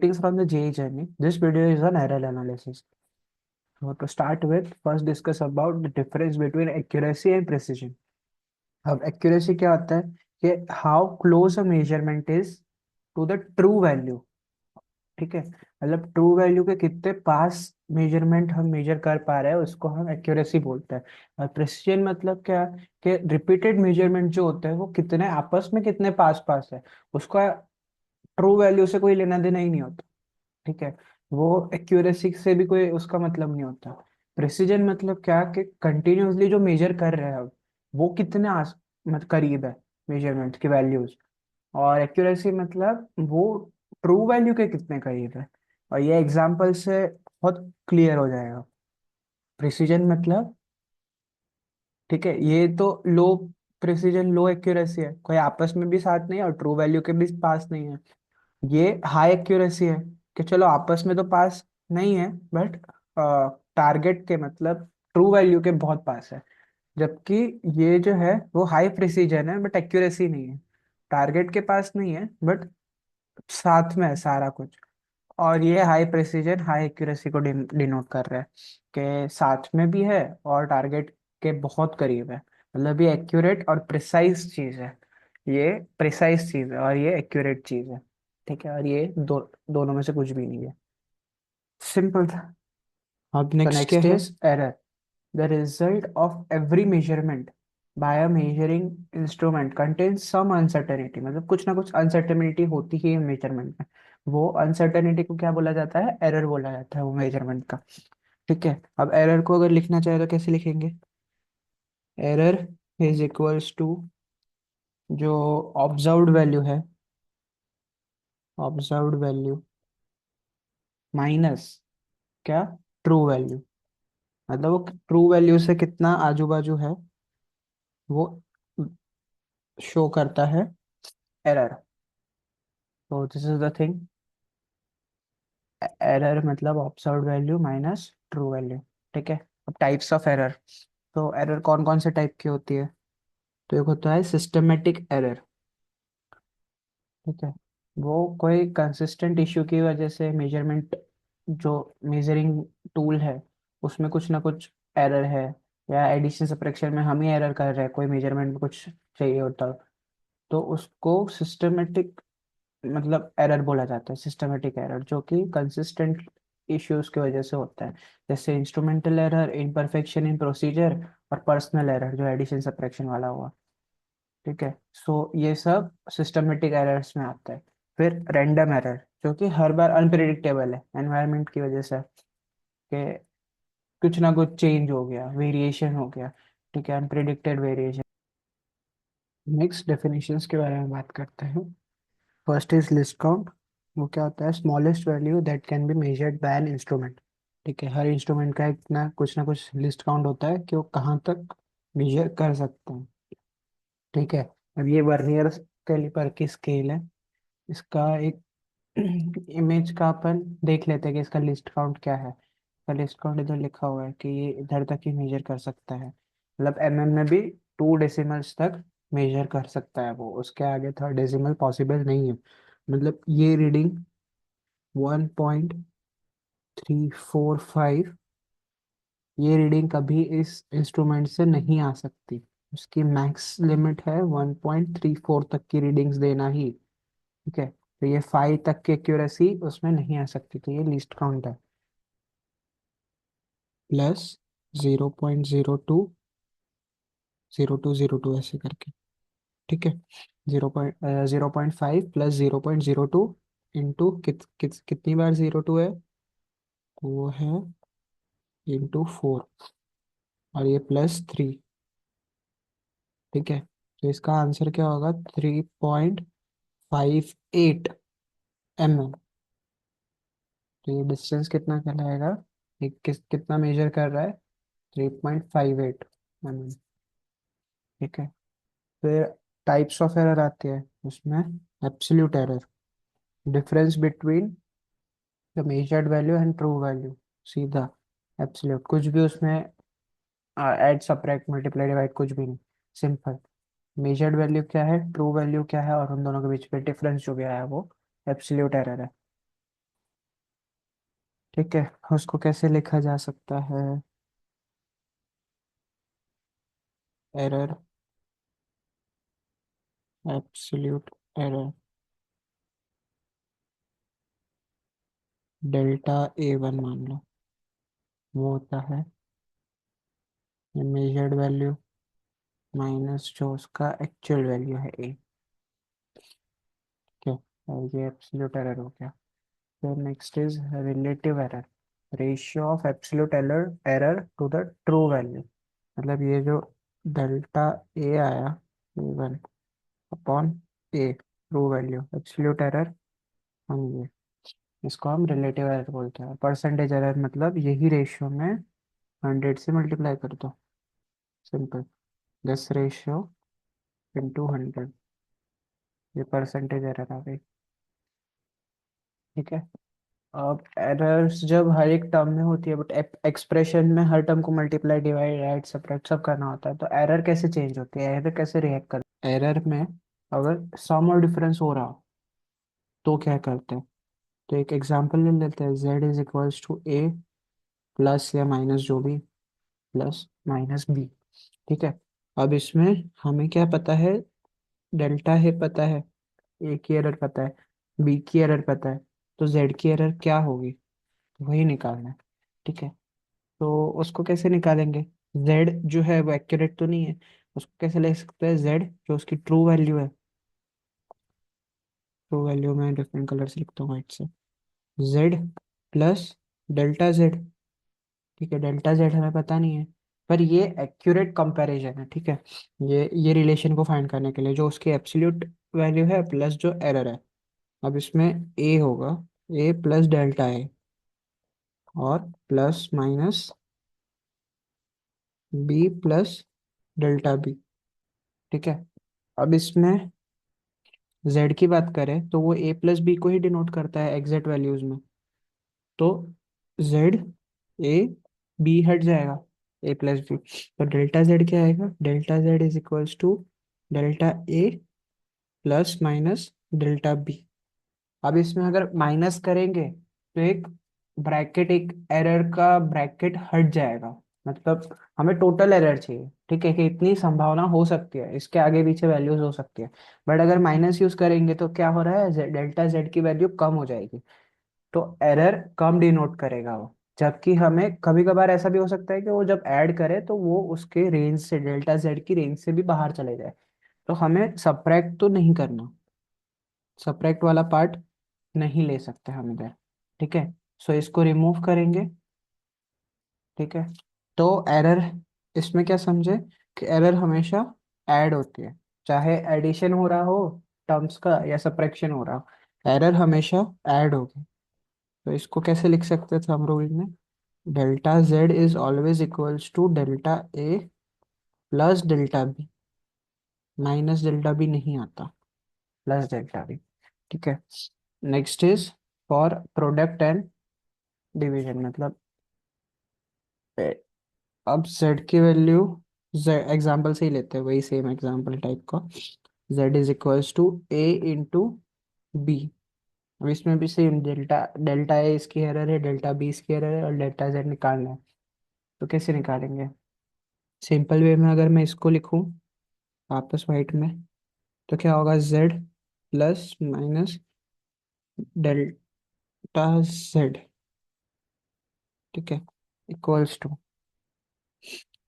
Greetings from the JE journey. This video is on error analysis. So to start with, first discuss about the difference between accuracy and precision. अब accuracy क्या होता है कि how close a measurement is to the true value. ठीक है, मतलब true value के कितने पास मेजरमेंट हम मेजर कर पा रहे हैं उसको हम एक्यूरेसी बोलते हैं। और प्रिसिजन मतलब क्या, कि रिपीटेड मेजरमेंट जो होते हैं वो कितने आपस में कितने पास पास है, उसका ट्रू वैल्यू से कोई लेना देना ही नहीं होता। ठीक है, वो एक्यूरेसी से भी कोई उसका मतलब नहीं होता। प्रिसीजन मतलब क्या, कि कंटिन्यूअसली जो मेजर कर रहे हैं अब वो कितने मतलब करीब है मेजरमेंट की वैल्यूज। और एक्यूरेसी मतलब वो ट्रू वैल्यू के कितने करीब है। और ये एग्जांपल से बहुत क्लियर हो जाएगा। प्रिसीजन मतलब, ठीक है, ये तो लो प्रिसीजन लो एक्यूरेसी है, कोई आपस में भी साथ नहीं है और ट्रू वैल्यू के भी पास नहीं है। ये हाई एक्यूरेसी है कि चलो आपस में तो पास नहीं है बट टारगेट के मतलब ट्रू वैल्यू के बहुत पास है। जबकि ये जो है वो हाई प्रिसीजन है बट एक्यूरेसी नहीं है, टारगेट के पास नहीं है बट साथ में है सारा कुछ। और ये हाई प्रिसीजन हाई एक्यूरेसी को डिनोट कर रहा है कि साथ में भी है और टारगेट के बहुत करीब है। मतलब ये एक्यूरेट और प्रिसाइज चीज है, ये प्रिसाइज चीज है और ये एक्यूरेट चीज है। ठीक है, और ये दोनों में से कुछ भी नहीं है। सिंपल था। अब तो नेक्स्ट क्या नेक्स्ट है? Is error. The result of every measurement by a measuring instrument contains some uncertainty, मतलब कुछ ना कुछ अनसर्टेनिटी होती ही है मेजरमेंट में। वो अनसर्टेनिटी को क्या बोला जाता है, एरर बोला जाता है वो मेजरमेंट का। ठीक है, अब एरर को अगर लिखना चाहे तो कैसे लिखेंगे? एरर इज इक्वल्स टू जो ऑब्जर्व्ड वैल्यू है, ऑब्जर्व्ड वैल्यू माइनस क्या, ट्रू वैल्यू। मतलब वो ट्रू वैल्यू से कितना आजू बाजू है वो शो करता है एरर। तो this is the thing, error मतलब observed value minus true value. ठीक है, अब टाइप्स ऑफ एरर। तो एरर कौन कौन से टाइप की होती है? तो एक होता है सिस्टमेटिक एरर। ठीक है, वो कोई कंसिस्टेंट इश्यू की वजह से मेजरमेंट, जो मेजरिंग टूल है उसमें कुछ ना कुछ एरर है, या एडिशन सब्ट्रैक्शन में हम ही एरर कर रहे हैं, कोई मेजरमेंट में कुछ चाहिए होता है, तो उसको सिस्टमेटिक मतलब एरर बोला जाता है। सिस्टमेटिक एरर जो कि कंसिस्टेंट इश्यूज की वजह से होता है, जैसे instrumental error, imperfection in procedure और पर्सनल एरर जो एडिशन सब्ट्रैक्शन वाला हुआ। ठीक है, सो ये सब सिस्टमेटिक एरर्स में आता है। फिर रैंडम एरर जो कि हर बार अनप्रिडिक्टेबल है एनवायरनमेंट की वजह से, कि कुछ ना कुछ चेंज हो गया, वेरिएशन हो गया। ठीक है, अनप्रिडिक्टेड वेरिएशन। नेक्स्ट डेफिनेशंस के बारे में बात करते हैं। First is list count. वो क्या होता है? Smallest value that can be measured by an instrument. ठीक है, हर इंस्ट्रूमेंट का एक ना कुछ लिस्ट काउंट होता है कि वो कहाँ तक मेजर कर सकते हैं। ठीक है, अब ये वर्नियर कैलिपर की स्केल है, इसका एक इमेज का अपन देख लेते हैं कि इसका लिस्ट काउंट क्या है। इसका लिस्ट काउंट इधर लिखा हुआ है कि ये इधर तक ही मेजर कर सकता है, मतलब में भी 2 डेसिमल्स तक मेजर कर सकता है वो, उसके आगे थर्ड डेसिमल पॉसिबल नहीं है। मतलब ये रीडिंग 1.345, ये रीडिंग कभी इस इंस्ट्रूमेंट से नहीं आ सकती। उसकी मैक्स लिमिट है 1.34 तक की रीडिंग्स देना ही। ठीक है, तो ये 5 तक की एक्यूरेसी उसमें नहीं आ सकती, तो ये लीस्ट काउंट है। प्लस 0.02 ऐसे करके। ठीक है, 0.5 प्लस 0.02 इंटू कितनी बार 02 है, वो है इंटू 4, और ये +3। ठीक है, तो इसका आंसर क्या होगा? 3.58 mm। तो ये डिस्टेंस कितना कहलाएगा, ये कितना मेजर कर रहा है? 3.58 mm। ठीक है, फिर टाइप्स ऑफ एरर आती है उसमें। Absolute error, difference between the measured value and true value, सीधा एब्सोल्यूट, कुछ भी उसमें ऐड सब्ट्रैक्ट मल्टीप्लाई डिवाइड कुछ भी नहीं, सिंपल। मेजर्ड वैल्यू क्या है, ट्रू वैल्यू क्या है, और उन दोनों के बीच में डिफरेंस जो भी आया वो एब्सोल्यूट एरर है। ठीक है, उसको कैसे लिखा जा सकता है? Error, absolute error, delta A1 मान लो, वो होता है मेजर्ड वैल्यू माइनस जो उसका एक्चुअल वैल्यू है A। ठीक है, और ये एब्सोल्यूट एरर हो गया। फिर next is relative error, ratio of absolute error error to the true value. मतलब ये जो डेल्टा A आया, A1 upon A true value absolute error, हम ये इसको हम रिलेटिव एरर बोलते हैं। परसेंटेज एरर मतलब यही रेशियो में 100 से मल्टीप्लाई कर दो, सिंपल, दिस रेशियो इंटू 100, ये परसेंटेज एरर आ गई। ठीक है, अब एरर्स जब हर एक टर्म में होती है, बट एक्सप्रेशन में हर टर्म को मल्टीप्लाई डिवाइड ऐड सब्ट्रैक्ट सब करना होता है, तो एरर कैसे चेंज होती है, एरर कैसे रिएक्ट करते हैं? एरर में अगर सम और डिफरेंस हो रहा हो तो क्या करते हैं? तो एक एग्जांपल ले लेते हैं, z is equals to A plus या माइनस जो भी, प्लस माइनस बी। ठीक है, अब इसमें हमें क्या पता है? डेल्टा है पता है, ए की एरर पता है, बी की एरर पता है, तो जेड की एरर क्या होगी, वही निकालना है। ठीक है, तो उसको कैसे निकालेंगे? जेड जो है वो एक्यूरेट तो नहीं है, उसको कैसे ले सकते हैं? जेड जो उसकी ट्रू वैल्यू है, ट्रू वैल्यू में डिफरेंट कलर से लिखता हूँ व्हाइट से, जेड प्लस डेल्टा जेड। ठीक है, डेल्टा जेड हमें पता नहीं है, पर ये एक्यूरेट कंपैरिजन है। ठीक है, ये रिलेशन को फाइंड करने के लिए जो उसकी एब्सोल्यूट वैल्यू है प्लस जो एरर है। अब इसमें ए होगा, ए प्लस डेल्टा ए, और plus minus B plus delta B. ठीक है, अब इसमें z की बात करें तो वो a प्लस बी को ही डिनोट करता है एग्जैक्ट वैल्यूज में, तो z a b हट जाएगा, a प्लस बी, तो डेल्टा z क्या आएगा? Delta z is equals to delta a plus minus delta B. अब इसमें अगर माइनस करेंगे तो एक ब्रैकेट, एक एरर का ब्रैकेट हट जाएगा, मतलब हमें टोटल एरर चाहिए। ठीक है, कि इतनी संभावना हो सकती है, इसके आगे पीछे वैल्यूज हो सकती है, बट अगर माइनस यूज करेंगे तो क्या हो रहा है? डेल्टा जेड की वैल्यू कम हो जाएगी, तो एरर कम डिनोट करेगा वो। जबकि हमें कभी कभार ऐसा भी हो सकता है कि वो जब ऐड करे तो वो उसके रेंज से, डेल्टा जेड की रेंज से भी बाहर चले जाए, तो हमें सब्ट्रैक्ट तो नहीं करना, सब्ट्रैक्ट वाला पार्ट नहीं ले सकते हम इधर। ठीक है, सो इसको रिमूव करेंगे। ठीक है, तो एरर, इसमें क्या समझे कि एरर हमेशा ऐड होती है, चाहे एडिशन हो रहा हो टर्म्स का या सब्ट्रैक्शन हो रहा हो, एरर हमेशा ऐड होगी। तो इसको कैसे लिख सकते थे हम रूल में? Delta Z is always equals to delta A plus delta B, minus delta B नहीं आता, प्लस डेल्टा बी। ठीक है, next is for product and division, मतलब अब z की वैल्यू, z एग्जाम्पल से ही लेते हैं, वही सेम एग्जाम्पल टाइप का, z is equals to a into B. अब इसमें भी सेम, डेल्टा डेल्टा ए इसकी एरर है, डेल्टा बी इसकी एरर है, और डेल्टा z निकालना है, तो कैसे निकालेंगे? सिंपल वे में अगर मैं इसको लिखूं वापस वाइट में, तो क्या होगा? z plus minus delta z। ठीक है, इक्वल्स टू,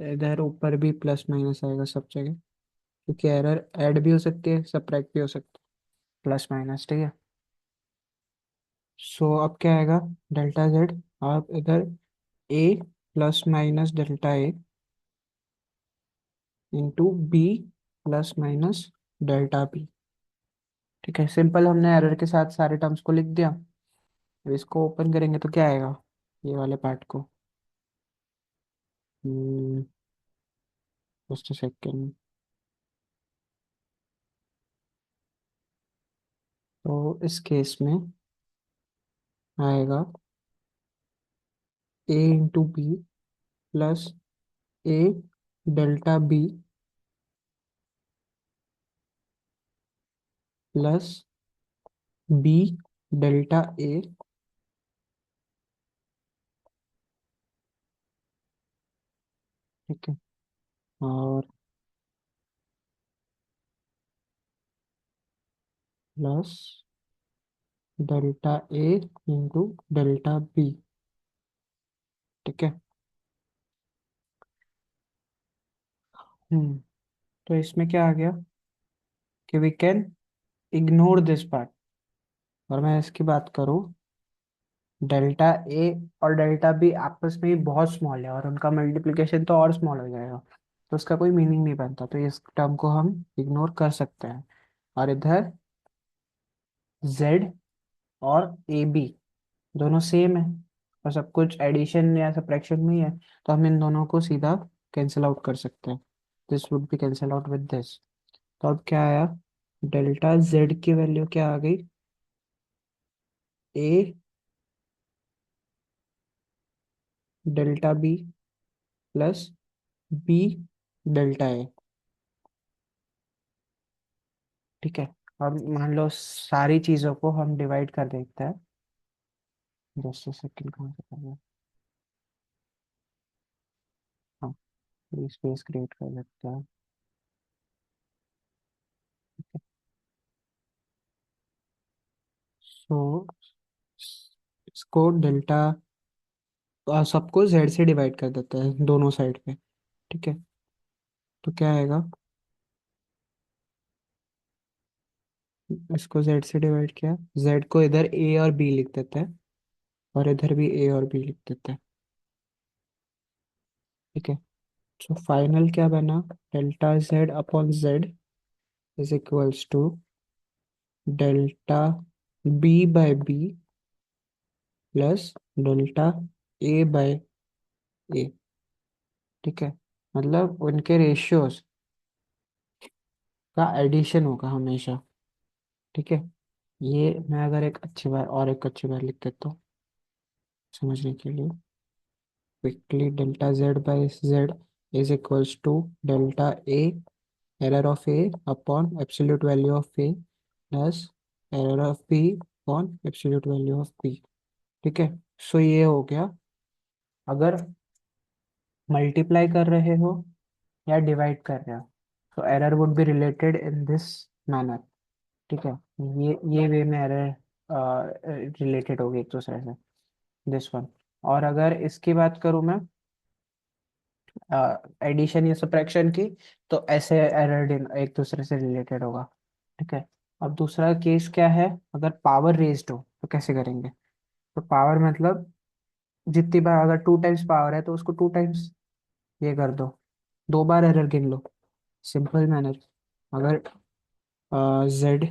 इधर ऊपर भी प्लस माइनस आएगा सब जगह, क्योंकि एरर ऐड भी हो सकती है, सब्ट्रैक्ट भी हो सकती है, प्लस माइनस। ठीक है, सो अब क्या आएगा? डेल्टा जेड, आप इधर A plus minus delta A into B plus minus delta B. ठीक है, सिंपल, हमने एरर के साथ सारे टर्म्स को लिख दिया। अब इसको ओपन करेंगे तो क्या आएगा? ये वाले पार्ट को, जस्ट सेकेंड, तो इस केस में आएगा A into B plus A delta B plus B delta A ठीक है। और plus delta A into delta B. ठीक है। तो इसमें क्या आ गया कि we can ignore this part, और मैं इसकी बात करूँ, डेल्टा ए और डेल्टा बी आपस में ही बहुत स्मॉल है और उनका मल्टीप्लिकेशन तो और स्मॉल हो जाएगा, तो उसका कोई मीनिंग नहीं बनता, तो इस टर्म को हम इग्नोर कर सकते हैं। और इधर z और ए बी दोनों सेम है और सब कुछ एडिशन या सब्ट्रैक्शन में ही है, तो हम इन दोनों को सीधा कैंसिल आउट कर सकते हैं। This would be cancel out with this. तो अब क्या आया, डेल्टा z की वैल्यू क्या आ गई, a delta b plus b delta a। ठीक है। अब मान लो सारी चीज़ों को हम डिवाइड कर देते हैं। जस्ट सेकंड, कहाँ से करना है? हाँ, फ्री स्पेस क्रिएट कर देते हैं। सो इसको डेल्टा, सबको z से डिवाइड कर देते हैं दोनों साइड पे। ठीक है। तो क्या आएगा, इसको z से डिवाइड किया, z को इधर a और b लिख देते हैं और इधर भी a और b लिख देते हैं। ठीक है। तो फाइनल क्या बना, delta z upon z is equals to delta b by b plus delta a by a। ठीक है। मतलब उनके रेशियोज का एडिशन होगा हमेशा। ठीक है। ये मैं अगर एक अच्छी बार और एक अच्छी बार लिख देता हूँ समझने के लिए, quickly, delta z by z is equals to delta a error of a upon absolute value of a plus error of b upon absolute value of b। ठीक है। सो ये हो गया, अगर मल्टीप्लाई कर रहे हो या डिवाइड कर रहे हो, तो error would be related in this manner. ठीक है। ये वे में एरर रिलेटेड होगी एक दूसरे से, दिस वन। और अगर इसकी बात करूँ मैं, एडिशन या सब्ट्रैक्शन की, तो ऐसे एरर एक दूसरे से रिलेटेड होगा। ठीक है। अब दूसरा केस क्या है, अगर पावर रेज्ड हो तो कैसे करेंगे। तो पावर मतलब जितनी बार, अगर 2 टाइम्स पावर है तो उसको 2 टाइम्स ये कर दो, 2 बार एरर गिन लो, सिंपल मैनर। अगर z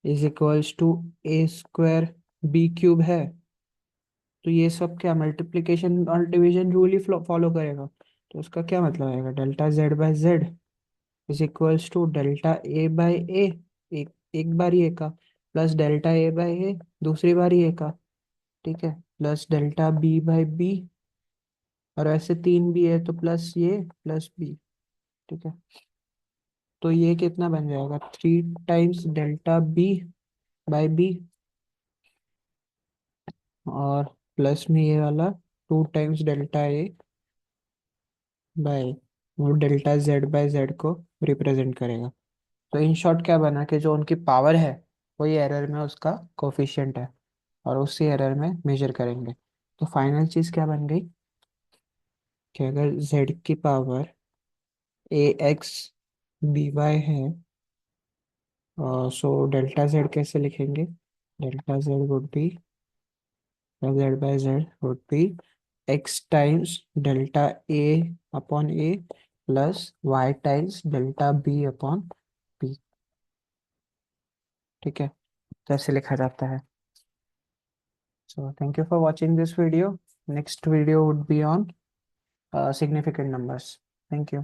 is equals to A square B cube है, तो ये सब क्या मल्टीप्लिकेशन और डिवीजन रूल ही फॉलो करेगा। तो उसका क्या मतलब आएगा, delta z by z is equals to delta A by A, एक एक बार ये का, plus delta A by A दूसरी बार ये का। ठीक है। Plus delta B by B, और ऐसे 3 भी है तो प्लस ये प्लस बी। ठीक है। तो ये कितना बन जाएगा, 3 times delta B by B, और प्लस में ये वाला 2 टाइम्स डेल्टा ए बाय, वो डेल्टा जेड बाय जेड को रिप्रेजेंट करेगा। तो इन शॉर्ट क्या बना कि जो उनकी पावर है वही एरर में उसका कोफिशिएंट है, और उसी एरर में मेजर करेंगे। तो फाइनल चीज़ क्या बन गई कि अगर z की power A X B Y है, सो डेल्टा जेड कैसे लिखेंगे, delta Z would be, Z by Z would be X times delta A upon A plus Y times delta B upon B. ठीक है। तो ऐसे लिखा जाता है। So thank you for watching this video. Next video would be on significant numbers. Thank you.